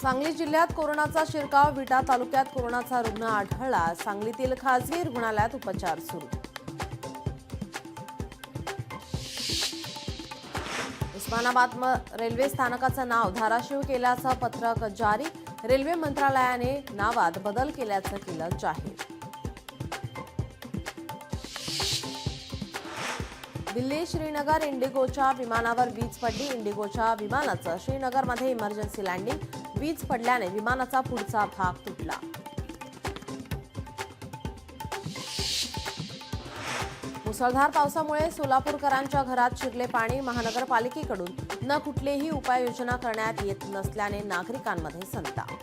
सांगली जिल्ह्यात कोरोनाचा शिरकाव, विटा तालुक्यात कोरोनाचा रुग्ण आढळला। सांगलीतील खासगी रुग्णालयात उपचार सुरू। उस्मानाबाद रेल्वे स्थानकाचं नाव धाराशिव केल्याचं पत्रक जारी। रेल्वे मंत्रालयाने नावात बदल केल्याचं केलं जाहीर। दिल्ली श्रीनगर इंडिगोच्या विमानावर वीज पडली। इंडिगोच्या विमानाचं श्रीनगरमध्ये इमर्जन्सी लँडिंग। वीज पडल्याने विमानाचा पुढचा भाग तुटला। मुसळधार पावसामुळे सोलापूरकरांच्या घरात शिरले पाणी। महानगरपालिकेकडून न कुठलीही उपाययोजना करण्यात येत नसल्याने नागरिकांमध्ये संताप।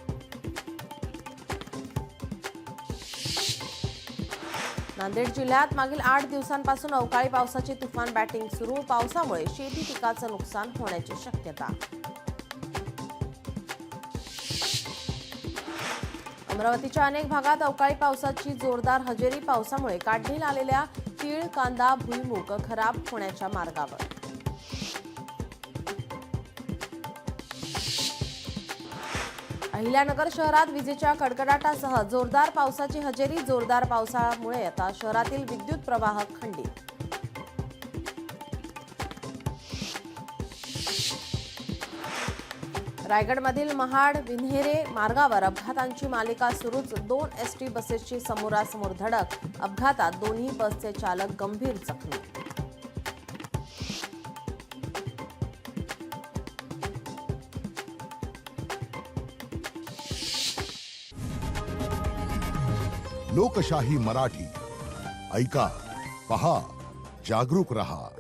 नांदेड जिल्ह्यात मागील 8 दिवसांपासून अवकाळी पावसाची तुफान बॅटिंग सुरू। पावसामुळे शेती पिकाचं नुकसान होण्याची शक्यता। अमरावतीच्या अनेक भागात अवकाळी पावसाची जोरदार हजेरी। पावसामुळे काढणीला आलेल्या तीळ, कांदा, भुईमूग खराब होण्याच्या मार्गावर। अहिल्यानगर शहरात विजेच्या कडकडाटासह जोरदार पावसाची हजेरी। जोरदार पावसामुळे आता शहरातील विद्युत प्रवाह खंडित। रायगडमधील महाड विन्हेरे मार्गावर अपघातांची मालिका सुरूच। 2 एसटी बसेसची समोरासमोर धडक। अपघातात दोन्ही बसचे चालक गंभीर जखमी। लोकशाही मराठी ऐका, पहा, जागरूक रहा।